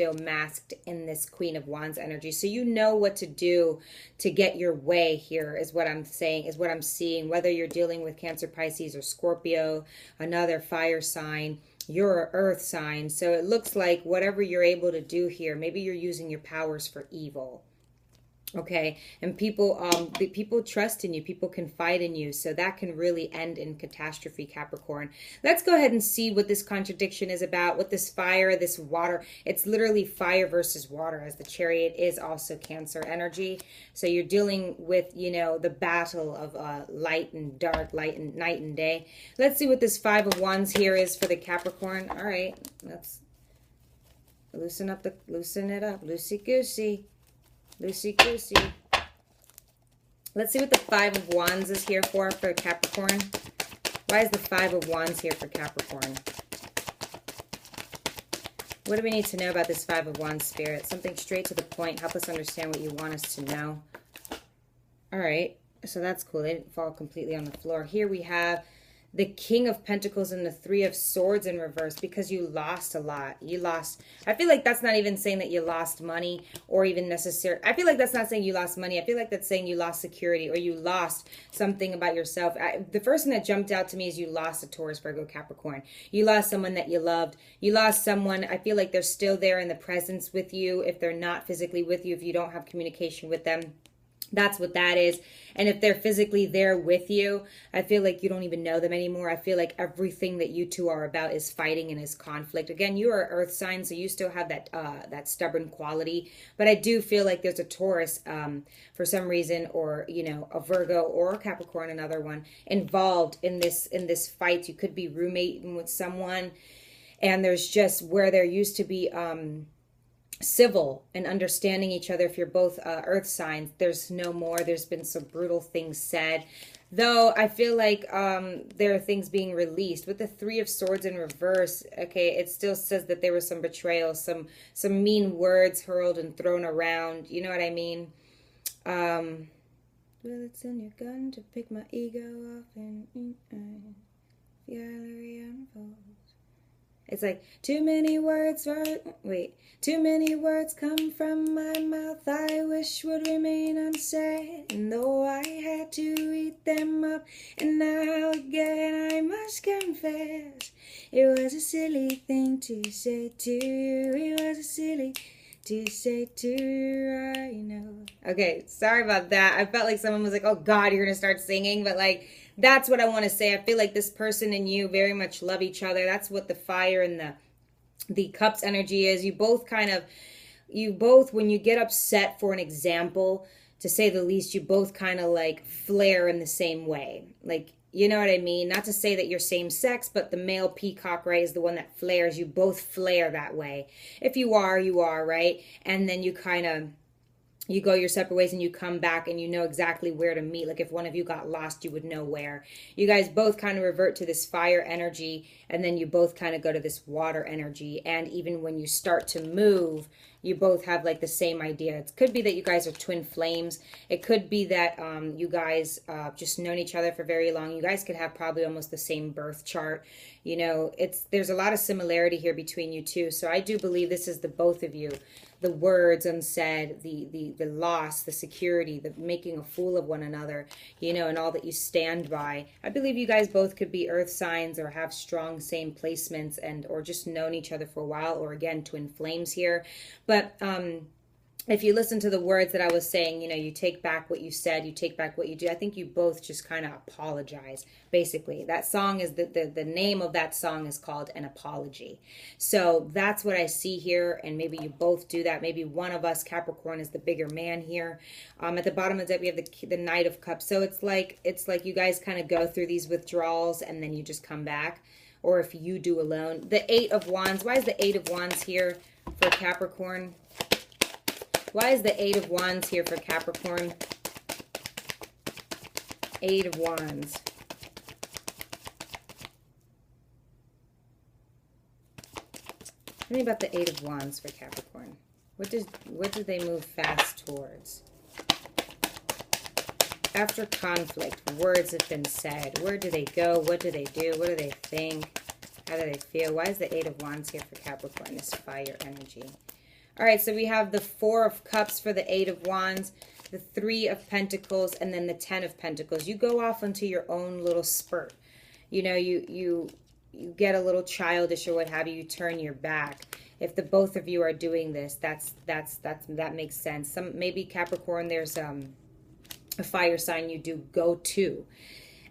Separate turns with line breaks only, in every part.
feel masked in this Queen of Wands energy. So you know what to do to get your way here, is what I'm saying, is what I'm seeing. Whether you're dealing with Cancer, Pisces, or Scorpio, another fire sign, you're an earth sign. So it looks like whatever you're able to do here, maybe you're using your powers for evil. Okay, and people trust in you, people confide in you, so that can really end in catastrophe, Capricorn. Let's go ahead and see what this contradiction is about, what this fire, this water, it's literally fire versus water, as the Chariot is also Cancer energy. So you're dealing with, you know, the battle of light and dark, light and night and day. Let's see what this Five of Wands here is for the Capricorn. All right, let's loosen it up, loosey-goosey. Loosey-goosey. Let's see what the Five of Wands is here for Capricorn. Why is the Five of Wands here for Capricorn? What do we need to know about this Five of Wands, Spirit? Something straight to the point. Help us understand what you want us to know. All right. So that's cool. They didn't fall completely on the floor. Here we have the King of Pentacles and the Three of Swords in reverse, because you lost a lot. You lost. I feel like that's not even saying that you lost money or even necessary. I feel like that's not saying you lost money. I feel like that's saying you lost security or you lost something about yourself. The first thing that jumped out to me is you lost a Taurus, Virgo, Capricorn. You lost someone that you loved. You lost someone. I feel like they're still there in the presence with you. If they're not physically with you, if you don't have communication with them, that's what that is. And if they're physically there with you, I feel like you don't even know them anymore. I feel like everything that you two are about is fighting and is conflict. Again, you are an earth sign, so you still have that stubborn quality. But I do feel like there's a Taurus for some reason, or, you know, a Virgo or a Capricorn, another one, involved in this fight. You could be roommating with someone, and there's just where there used to be civil and understanding each other. If you're both earth signs, there's no more. There's been some brutal things said, though I feel like there are things being released. With the Three of Swords in reverse, okay, it still says that there was some betrayal, some mean words hurled and thrown around, you know what I mean? Well, it's in your gun to pick my ego off and gallery unfolds. It's like, too many words come from my mouth I wish would remain unsaid. And though I had to eat them up, and now again I must confess, it was a silly thing to say to you. It was a silly to say to you, I know. Okay, sorry about that. I felt like someone was like, oh God, you're going to start singing. But like, that's what I want to say. I feel like this person and you very much love each other. That's what the fire and the cups energy is. You both, when you get upset, for an example, to say the least, you both kind of like flare in the same way. Like, you know what I mean? Not to say that you're same sex, but the male peacock, right, is the one that flares. You both flare that way. If you are, you are, right? And then you you go your separate ways and you come back and you know exactly where to meet. Like if one of you got lost, you would know where. You guys both kind of revert to this fire energy, and then you both kind of go to this water energy. And even when you start to move, you both have like the same idea. It could be that you guys are twin flames. It could be that you guys just known each other for very long. You guys could have probably almost the same birth chart. You know, there's a lot of similarity here between you two. So I do believe this is the both of you. The words unsaid, the loss, the security, the making a fool of one another, you know, and all that you stand by. I believe you guys both could be earth signs or have strong same placements, and or just known each other for a while, or again, twin flames here. But if you listen to the words that I was saying, you know, you take back what you said, you take back what you do. I think you both just kind of apologize, basically. That song is, the name of that song is called An Apology. So that's what I see here, and maybe you both do that. Maybe one of us, Capricorn, is the bigger man here. At the bottom of the deck, we have the Knight of Cups. So it's like you guys kind of go through these withdrawals, and then you just come back. Or if you do alone. The Eight of Wands. Why is the Eight of Wands here for Capricorn? Why is the Eight of Wands here for Capricorn? Eight of Wands. Tell me about the Eight of Wands for Capricorn. What do they move fast towards? After conflict, words have been said. Where do they go? What do they do? What do they think? How do they feel? Why is the Eight of Wands here for Capricorn? This fire energy. All right, so we have the Four of Cups for the Eight of Wands, the Three of Pentacles, and then the Ten of Pentacles. You go off into your own little spurt. You know, you get a little childish or what have you. You turn your back. If the both of you are doing this, that makes sense. Maybe Capricorn, there's a fire sign you do go to.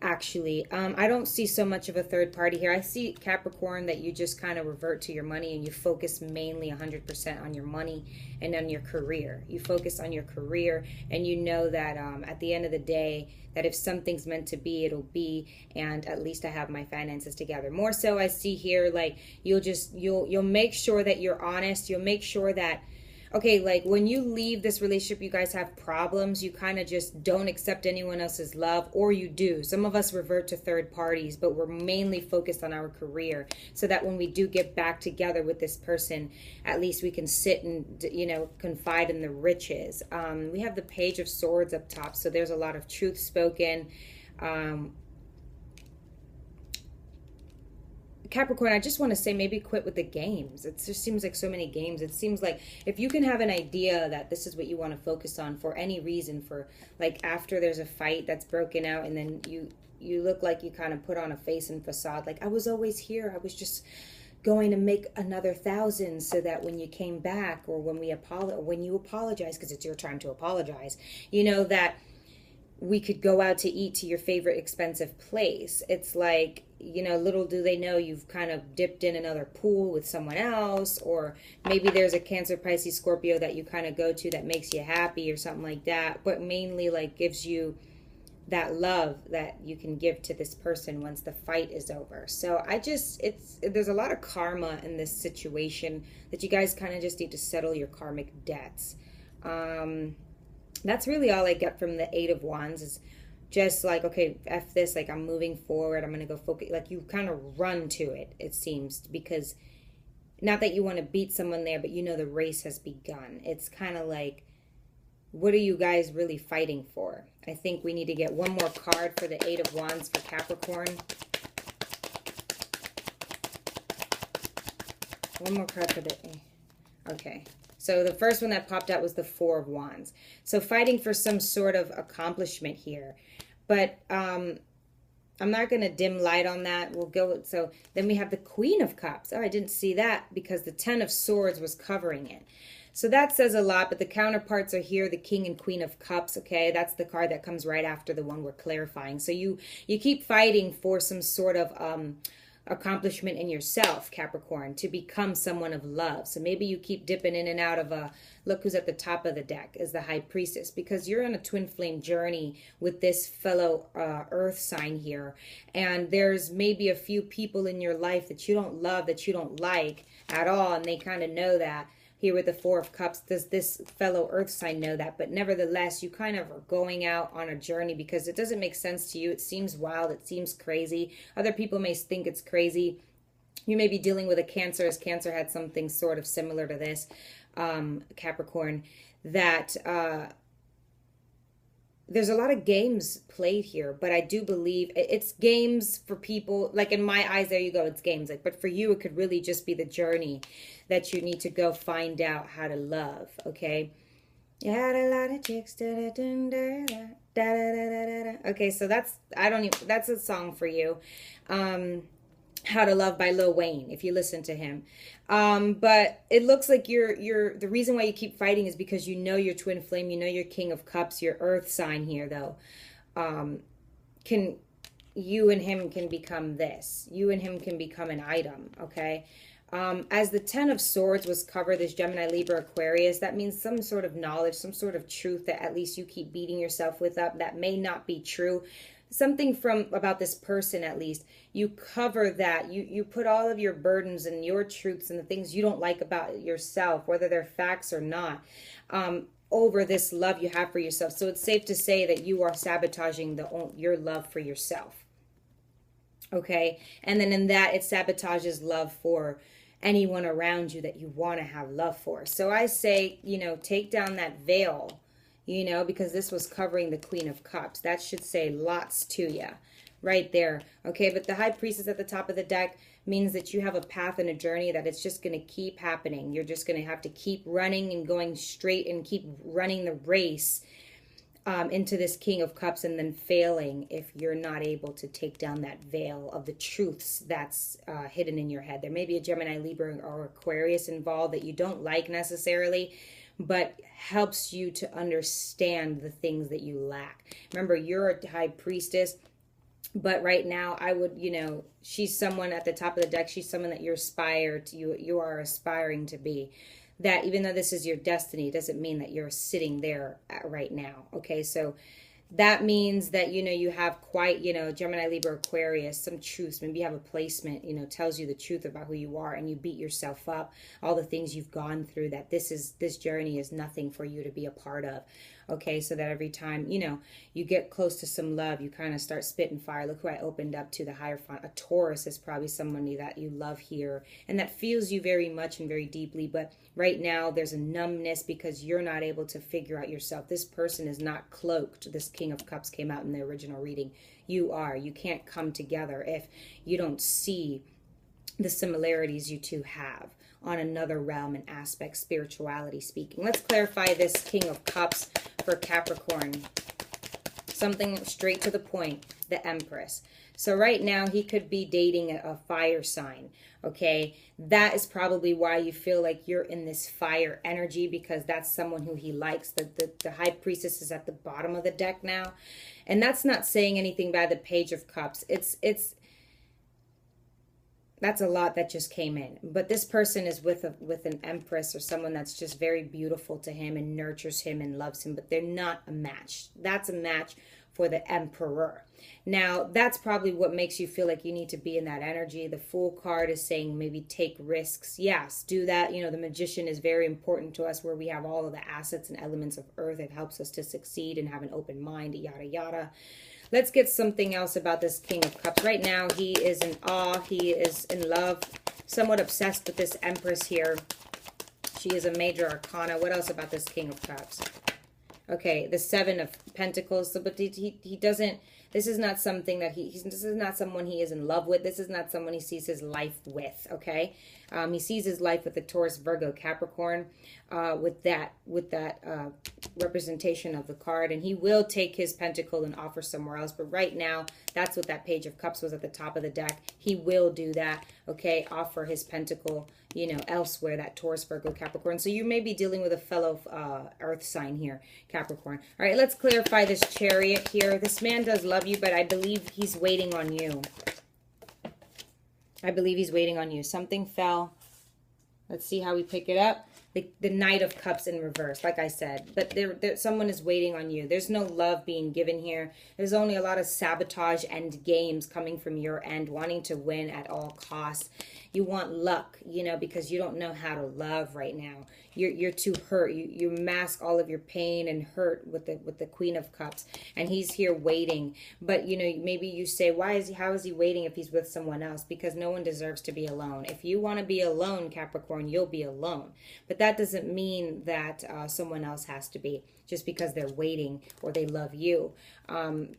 Actually, I don't see so much of a third party here. I see, Capricorn, that you just kind of revert to your money and you focus mainly 100% on your money and on your career. You focus on your career, and you know that at the end of the day, that if something's meant to be, it'll be, and at least I have my finances together. More so, I see here, like, you'll make sure that you're honest. You'll make sure that, okay, like when you leave this relationship, you guys have problems, you kind of just don't accept anyone else's love, or you do. Some of us revert to third parties, but we're mainly focused on our career, so that when we do get back together with this person, at least we can sit and, you know, confide in the riches. We have the Page of Swords up top, so there's a lot of truth spoken. Capricorn, I just want to say, maybe quit with the games. It just seems like so many games. It seems like if you can have an idea that this is what you want to focus on for any reason, for like after there's a fight that's broken out, and then you look like you kind of put on a face and facade, like, I was always here, I was just going to make another 1,000 so that when you came back, or when you apologize, because it's your time to apologize, you know, that we could go out to eat to your favorite expensive place. It's like, you know, little do they know you've kind of dipped in another pool with someone else, or maybe there's a Cancer, Pisces, Scorpio that you kind of go to that makes you happy or something like that, but mainly like gives you that love that you can give to this person once the fight is over. So there's a lot of karma in this situation that you guys kind of just need to settle your karmic debts. That's really all I get from the Eight of Wands, is just like, okay, F this, like, I'm moving forward, I'm going to go focus. Like, you kind of run to it, it seems, because not that you want to beat someone there, but you know the race has begun. It's kind of like, what are you guys really fighting for? I think we need to get one more card for the Eight of Wands for Capricorn. One more card for the... Okay. So the first one that popped out was the Four of Wands. So fighting for some sort of accomplishment here. But I'm not going to dim light on that. We'll go. So then we have the Queen of Cups. Oh, I didn't see that because the Ten of Swords was covering it. So that says a lot, but the counterparts are here, the King and Queen of Cups, okay? That's the card that comes right after the one we're clarifying. So you keep fighting for some sort of accomplishment in yourself, Capricorn, to become someone of love. So maybe you keep dipping in and out of look who's at the top of the deck is the High Priestess, because you're on a twin flame journey with this fellow earth sign here, and there's maybe a few people in your life that you don't love, that you don't like at all, and they kind of know that. Here with the Four of Cups, does this fellow earth sign know that? But nevertheless, you kind of are going out on a journey because it doesn't make sense to you. It seems wild. It seems crazy. Other people may think it's crazy. You may be dealing with a Cancer, as Cancer had something sort of similar to this, Capricorn, that there's a lot of games played here, but I do believe it's games for people. Like, in my eyes, there you go, it's games. Like, but for you, it could really just be the journey that you need to go find out how to love, okay? You had a lot of chicks, okay, so that's a song for you. How to Love by Lil Wayne, if you listen to him. But it looks like the reason why you keep fighting is because you know your twin flame, you know your King of Cups, your earth sign here, though. You and him can become this. You and him can become an item, okay? As the Ten of Swords was covered, this Gemini, Libra, Aquarius, that means some sort of knowledge, some sort of truth that at least you keep beating yourself with up that may not be true. Something about this person, at least, you cover that. You put all of your burdens and your truths and the things you don't like about yourself, whether they're facts or not, over this love you have for yourself. So it's safe to say that you are sabotaging your love for yourself. Okay? And then in that, it sabotages love for anyone around you that you want to have love for. So I say, take down that veil, because this was covering the Queen of Cups. That should say lots to you right there. Okay, but the High Priestess at the top of the deck means that you have a path and a journey that it's just going to keep happening. You're just going to have to keep running and going straight and keep running the race into this King of Cups, and then failing if you're not able to take down that veil of the truths that's hidden in your head. There may be a Gemini, Libra, or Aquarius involved that you don't like necessarily, but helps you to understand the things that you lack. Remember, you're a high priestess, but right now I would, she's someone at the top of the deck. She's someone that you are aspiring to be. That even though this is your destiny, doesn't mean that you're sitting there right now. Okay, so that means that, you have quite, Gemini, Libra, Aquarius, some truths. Maybe you have a placement, tells you the truth about who you are, and you beat yourself up, all the things you've gone through, that this journey is nothing for you to be a part of. Okay, so that every time, you get close to some love, you kind of start spitting fire. Look who I opened up to, the Hierophant. A Taurus is probably somebody that you love here and that feels you very much and very deeply. But right now there's a numbness because you're not able to figure out yourself. This person is not cloaked. This King of Cups came out in the original reading. You are. You can't come together if you don't see the similarities you two have on another realm and aspect, spirituality speaking. Let's clarify this King of Cups for Capricorn. Something straight to the point, the Empress. So right now he could be dating a fire sign, okay? That is probably why you feel like you're in this fire energy, because that's someone who he likes. The High Priestess is at the bottom of the deck now. And that's not saying anything bad, the Page of Cups. That's a lot that just came in. But this person is with an Empress or someone that's just very beautiful to him and nurtures him and loves him, but they're not a match. That's a match for the Emperor. Now, that's probably what makes you feel like you need to be in that energy. The Fool card is saying maybe take risks. Yes, do that. The Magician is very important to us, where we have all of the assets and elements of Earth. It helps us to succeed and have an open mind, yada, yada. Let's get something else about this King of Cups. Right now, he is in awe. He is in love, somewhat obsessed with this Empress here. She is a major arcana. What else about this King of Cups? Okay, the Seven of Pentacles. So, but he doesn't, this is not something that this is not someone he is in love with. This is not someone he sees his life with, okay? He sees his life with the Taurus, Virgo, Capricorn, with that representation of the card. And he will take his pentacle and offer somewhere else. But right now, that's what that Page of Cups was at the top of the deck. He will do that, okay? Offer his pentacle, elsewhere, that Taurus, Virgo, Capricorn. So you may be dealing with a fellow earth sign here, Capricorn. All right, let's clarify this Chariot here. This man does love you, but I believe he's waiting on you. I believe he's waiting on you. Something fell. Let's see how we pick it up. The Knight of Cups in reverse, like I said. But someone is waiting on you. There's no love being given here. There's only a lot of sabotage and games coming from your end, wanting to win at all costs. You want luck, because you don't know how to love right now. You're too hurt. You mask all of your pain and hurt with the Queen of Cups, and he's here waiting. But maybe you say, how is he waiting if he's with someone else? Because no one deserves to be alone. If you want to be alone, Capricorn, you'll be alone. But that doesn't mean that someone else has to be, just because they're waiting or they love you.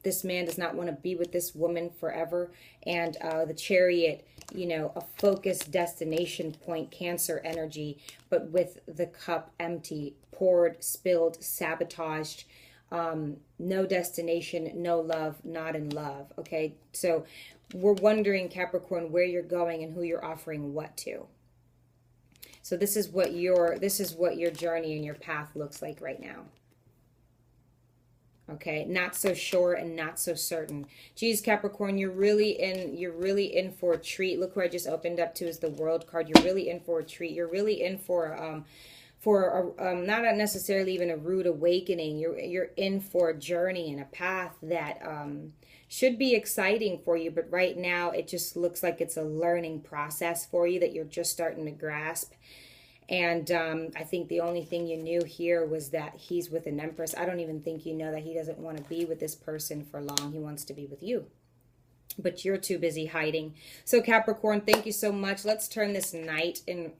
This man does not want to be with this woman forever. And the Chariot, a focused destination point, Cancer energy, but with the cup empty, poured, spilled, sabotaged, no destination, no love, not in love. Okay, so we're wondering, Capricorn, where you're going and who you're offering what to. So this is what your journey and your path looks like right now. Okay, not so sure and not so certain. Geez, Capricorn, you're really in for a treat. Look who I just opened up to is the World card. You're really in for a treat. You're really in for not necessarily even a rude awakening. You're in for a journey and a path that should be exciting for you, but right now it just looks like it's a learning process for you that you're just starting to grasp. And I think the only thing you knew here was that he's with an Empress. I don't even think you know that he doesn't want to be with this person for long. He wants to be with you. But you're too busy hiding. So Capricorn, thank you so much. Let's turn this Knight in,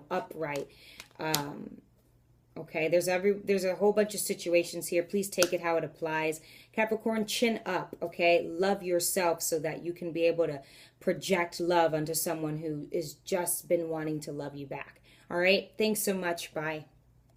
upright. Okay, Okay, there's a whole bunch of situations here. Please take it how it applies. Capricorn, chin up, okay? Love yourself so that you can be able to project love onto someone who has just been wanting to love you back. All right, thanks so much. Bye.